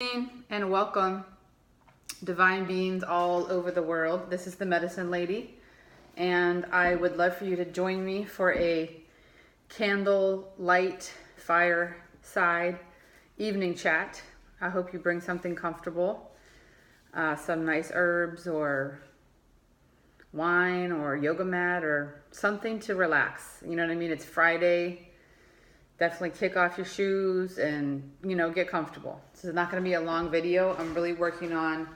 And welcome, divine beings all over the world. This is the Medicine Lady, and I would love for you to join me for a candle light fireside evening chat. I hope you bring something comfortable, some nice herbs or wine or yoga mat or something to relax. You know what I mean? It's Friday. Definitely kick off your shoes and, get comfortable. This is not going to be a long video. I'm really working on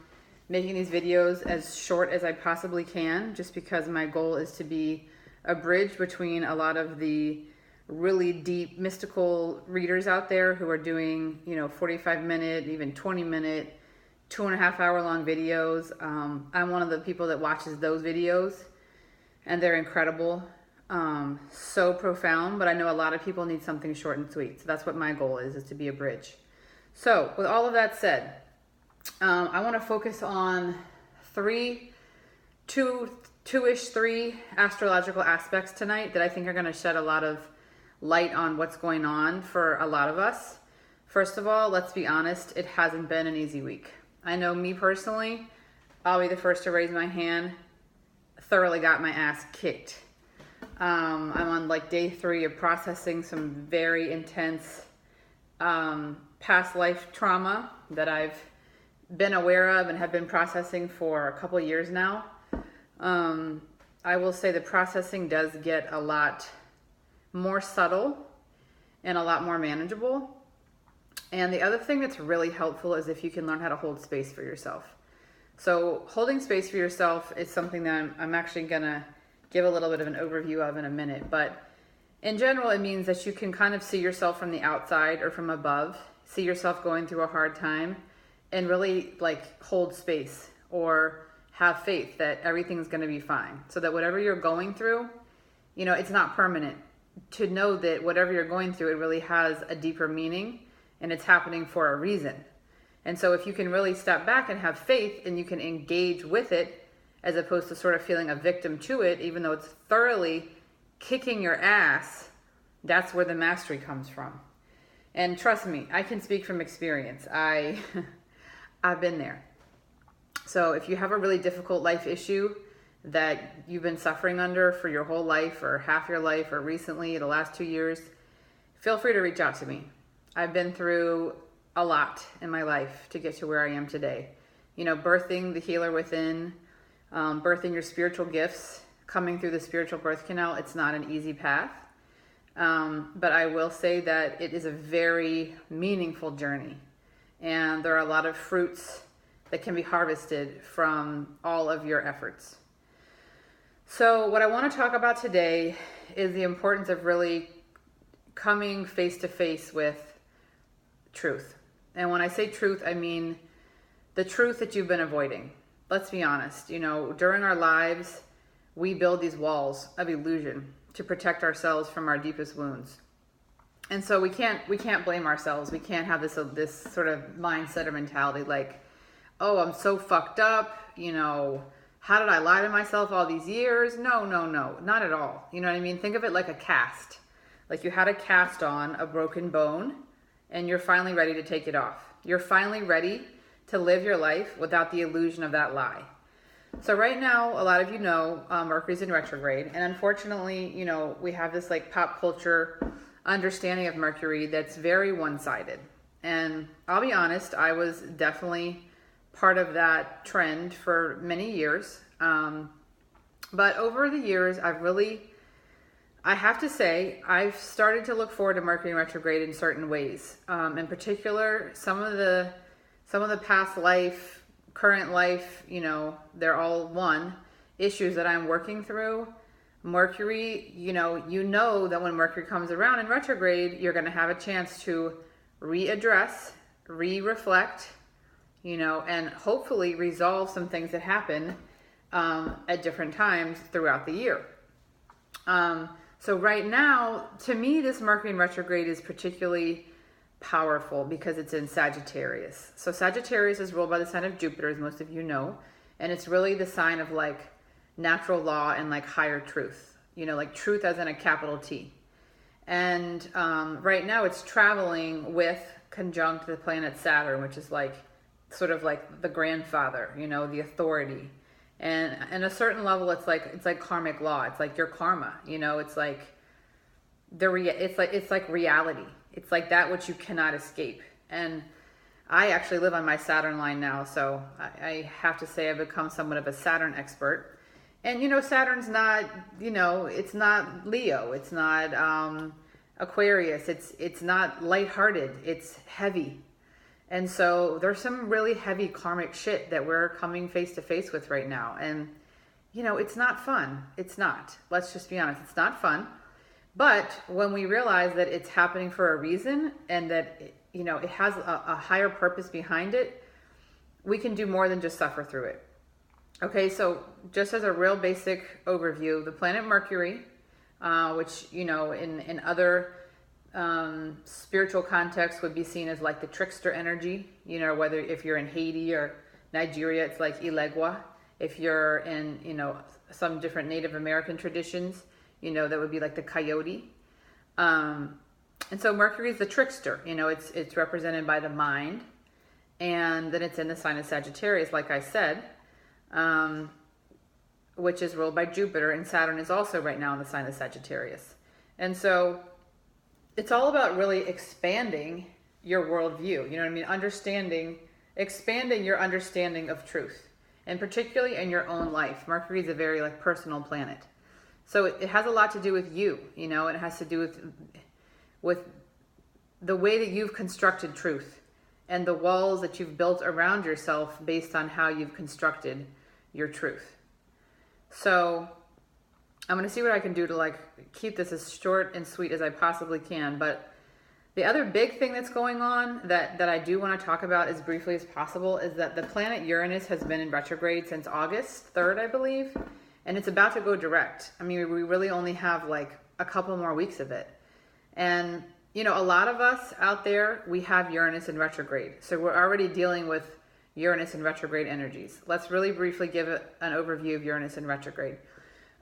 making these videos as short as I possibly can, just because my goal is to be a bridge between a lot of the really deep mystical readers out there who are doing, 45-minute, even 20-minute, 2.5 hour long videos. I'm one of the people that watches those videos, and they're incredible. So profound, but I know a lot of people need something short and sweet. So that's what my goal is to be a bridge. So with all of that said, I want to focus on three astrological aspects tonight that I think are going to shed a lot of light on what's going on for a lot of us. First of all, let's be honest, it hasn't been an easy week. I know me personally, I'll be the first to raise my hand, thoroughly got my ass kicked. I'm on day 3 of processing some very intense past life trauma that I've been aware of and have been processing for a couple years now. I will say the processing does get a lot more subtle and a lot more manageable. And the other thing that's really helpful is if you can learn how to hold space for yourself. So holding space for yourself is something that I'm actually going to give a little bit of an overview of in a minute, but in general it means that you can kind of see yourself from the outside or from above, see yourself going through a hard time, and really hold space or have faith that everything's going to be fine, so that whatever you're going through, it's not permanent. To know that whatever you're going through, it really has a deeper meaning and it's happening for a reason. And so if you can really step back and have faith and you can engage with it, as opposed to sort of feeling a victim to it, even though it's thoroughly kicking your ass, that's where the mastery comes from. And trust me, I can speak from experience. I've been there. So if you have a really difficult life issue that you've been suffering under for your whole life or half your life or recently, the last 2 years, feel free to reach out to me. I've been through a lot in my life to get to where I am today. Birthing the healer within, birthing your spiritual gifts, coming through the spiritual birth canal, it's not an easy path. But I will say that it is a very meaningful journey. And there are a lot of fruits that can be harvested from all of your efforts. So what I want to talk about today is the importance of really coming face to face with truth. And when I say truth, I mean the truth that you've been avoiding. Let's be honest, during our lives, we build these walls of illusion to protect ourselves from our deepest wounds. And so we can't blame ourselves. We can't have this sort of mindset or mentality like, oh, I'm so fucked up. How did I lie to myself all these years? No, not at all. You know what I mean? Think of it like a cast. Like you had a cast on a broken bone and you're finally ready to take it off. You're finally ready to live your life without the illusion of that lie. So right now, a lot of you know, Mercury's in retrograde. And unfortunately, we have this pop culture understanding of Mercury that's very one-sided. And I'll be honest, I was definitely part of that trend for many years. But over the years, I have to say, I've started to look forward to Mercury in retrograde in certain ways. In particular, some of the past life, current life, they're all one, issues that I'm working through. Mercury, you know that when Mercury comes around in retrograde, you're going to have a chance to readdress, reflect, and hopefully resolve some things that happen at different times throughout the year. So right now, to me, this Mercury in retrograde is particularly powerful because it's in Sagittarius. So Sagittarius is ruled by the sign of Jupiter, as most of you know, and it's really the sign of natural law and higher truth, truth as in a capital T. And right now it's traveling with conjunct the planet Saturn, which is like sort of like the grandfather, you know, the authority. And in a certain level, it's like karmic law. It's like your karma, you know. It's like it's like reality. It's like that which you cannot escape. And I actually live on my Saturn line now, so I have to say I've become somewhat of a Saturn expert. And you know, Saturn's not, you know, it's not Leo, it's not Aquarius, it's not lighthearted, it's heavy. And so there's some really heavy karmic shit that we're coming face to face with right now. And, you know, it's not fun. It's not. Let's just be honest. It's not fun. But when we realize that it's happening for a reason and that, you know, it has a higher purpose behind it, we can do more than just suffer through it. Okay, so just as a real basic overview, the planet Mercury, which, you know, in other spiritual context would be seen as like the trickster energy, you know, whether if you're in Haiti or Nigeria, it's like Ilegua. If you're in, you know, some different Native American traditions, you know, that would be like the coyote. And so Mercury is the trickster, you know, it's represented by the mind, and then it's in the sign of Sagittarius, like I said, which is ruled by Jupiter, and Saturn is also right now in the sign of Sagittarius. And so it's all about really expanding your worldview. You know what I mean? Expanding your understanding of truth, and particularly in your own life. Mercury is a very like personal planet. So it has a lot to do with you, you know, it has to do with the way that you've constructed truth and the walls that you've built around yourself based on how you've constructed your truth. So I'm going to see what I can do to like keep this as short and sweet as I possibly can. But the other big thing that's going on that I do want to talk about as briefly as possible is that the planet Uranus has been in retrograde since August 3rd, I believe, and it's about to go direct. I mean, we really only have like a couple more weeks of it. And, you know, a lot of us out there, we have Uranus in retrograde. So we're already dealing with Uranus in retrograde energies. Let's really briefly give an overview of Uranus in retrograde.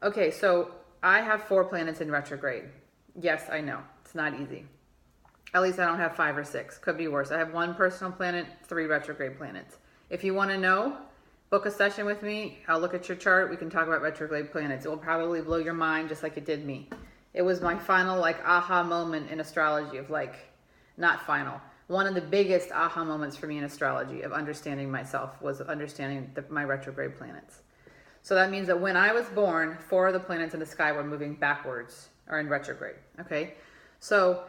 Okay, so I have 4 planets in retrograde. Yes, I know. It's not easy. At least I don't have 5 or 6. Could be worse. I have 1 personal planet, 3 retrograde planets. If you want to know, book a session with me. I'll look at your chart. We can talk about retrograde planets. It will probably blow your mind just like it did me. It was my final like aha moment in astrology of like, not final. One of the biggest aha moments for me in astrology of understanding myself was understanding my retrograde planets. So that means that when I was born, 4 of the planets in the sky were moving backwards or in retrograde. Okay. So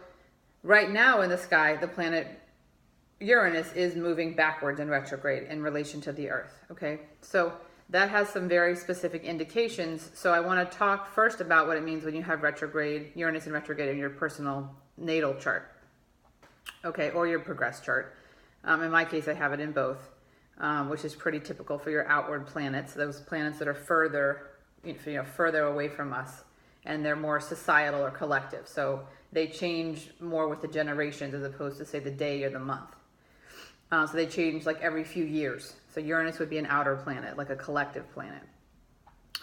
right now in the sky, the planet Uranus is moving backwards in retrograde in relation to the Earth. Okay. So that has some very specific indications. So I want to talk first about what it means when you have retrograde, Uranus in retrograde in your personal natal chart. Okay. Or your progress chart. In my case, I have it in both. Which is pretty typical for your outward planets, those planets that are further away from us, and they're more societal or collective. So they change more with the generations as opposed to say the day or the month. So they change like every few years. So Uranus would be an outer planet, like a collective planet.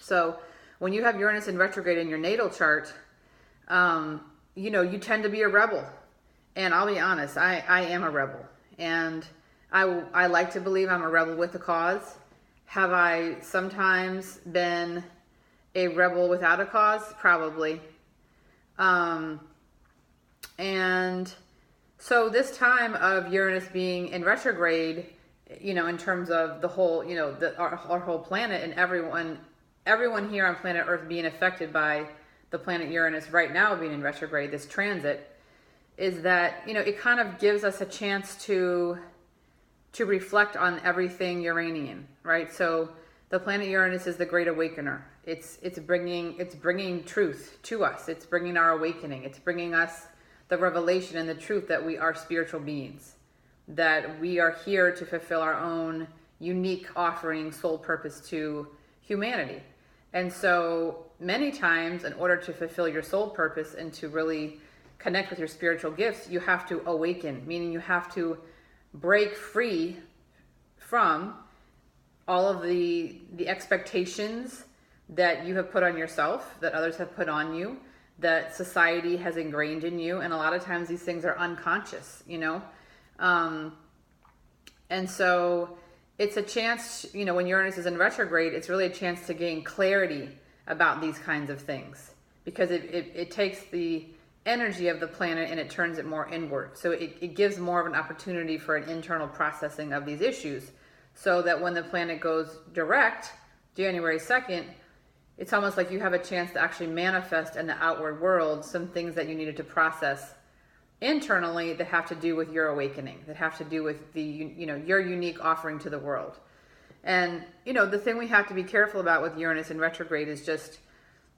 So when you have Uranus in retrograde in your natal chart, you know, you tend to be a rebel. And I'll be honest, I am a rebel. And I like to believe I'm a rebel with a cause. Have I sometimes been a rebel without a cause? Probably. And so this time of Uranus being in retrograde, you know, in terms of the whole, you know, our whole planet and everyone here on planet Earth being affected by the planet Uranus right now being in retrograde, this transit, is that, you know, it kind of gives us a chance to reflect on everything Uranian, right? So the planet Uranus is the great awakener. It's bringing truth to us. It's bringing our awakening. It's bringing us the revelation and the truth that we are spiritual beings, that we are here to fulfill our own unique offering, soul purpose to humanity. And so many times, in order to fulfill your soul purpose and to really connect with your spiritual gifts, you have to awaken, meaning you have to break free from all of the expectations that you have put on yourself, that others have put on you, that society has ingrained in you. And a lot of times these things are unconscious, you know. And so it's a chance, when Uranus is in retrograde, it's really a chance to gain clarity about these kinds of things, because it takes the energy of the planet and it turns it more inward. So it gives more of an opportunity for an internal processing of these issues, so that when the planet goes direct, January 2nd, it's almost like you have a chance to actually manifest in the outward world some things that you needed to process internally that have to do with your awakening, that have to do with your unique offering to the world. And the thing we have to be careful about with Uranus in retrograde is just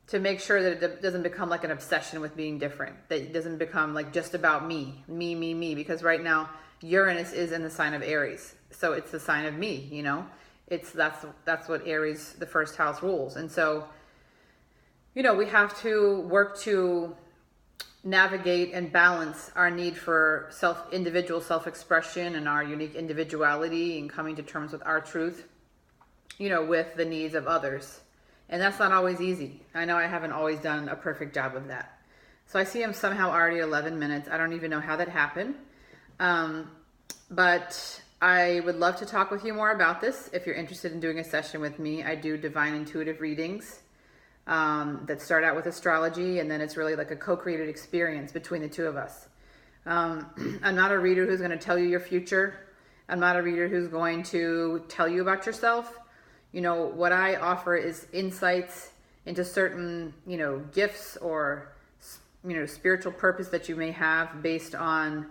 to make sure that it doesn't become like an obsession with being different, that it doesn't become like just about me, because right now Uranus is in the sign of Aries, so it's the sign of me. That's what Aries, the first house, rules. And so we have to work to navigate and balance our need for individual self-expression and our unique individuality, and coming to terms with our truth, with the needs of others. And that's not always easy. I know I haven't always done a perfect job of that. So I see I'm somehow already 11 minutes. I don't even know how that happened. But I would love to talk with you more about this. If you're interested in doing a session with me, I do divine intuitive readings that start out with astrology, and then it's really like a co-created experience between the two of us. I'm not a reader who's going to tell you your future. I'm not a reader who's going to tell you about yourself. What I offer is insights into certain, gifts or, spiritual purpose that you may have based on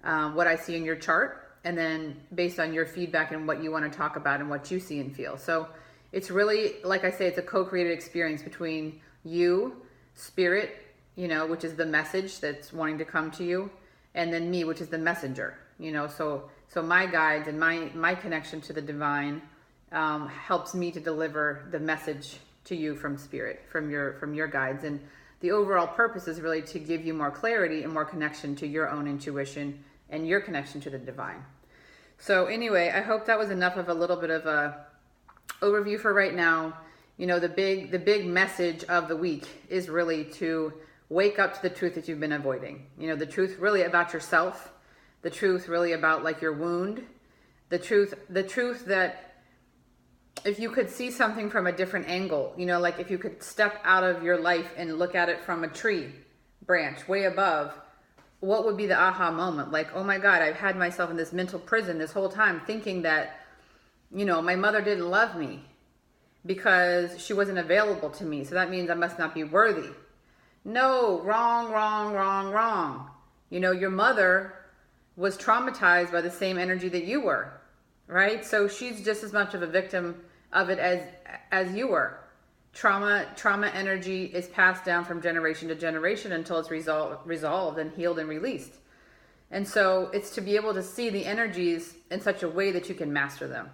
what I see in your chart, and then based on your feedback and what you want to talk about and what you see and feel. So it's really, like I say, it's a co-created experience between you, spirit, which is the message that's wanting to come to you, and then me, which is the messenger. So my guides and my connection to the divine helps me to deliver the message to you from spirit, from your guides. And the overall purpose is really to give you more clarity and more connection to your own intuition and your connection to the divine. So anyway, I hope that was enough of a little bit of a overview for right now. The big message of the week is really to wake up to the truth that you've been avoiding. The truth really about yourself, the truth really about like your wound, the truth that if you could see something from a different angle, like if you could step out of your life and look at it from a tree branch way above, what would be the aha moment? Like, oh my God, I've had myself in this mental prison this whole time thinking that, my mother didn't love me because she wasn't available to me. So that means I must not be worthy. No, wrong. Your mother was traumatized by the same energy that you were, right? So she's just as much of a victim of it as you were. Trauma energy is passed down from generation to generation until it's resolved and healed and released. And so it's to be able to see the energies in such a way that you can master them.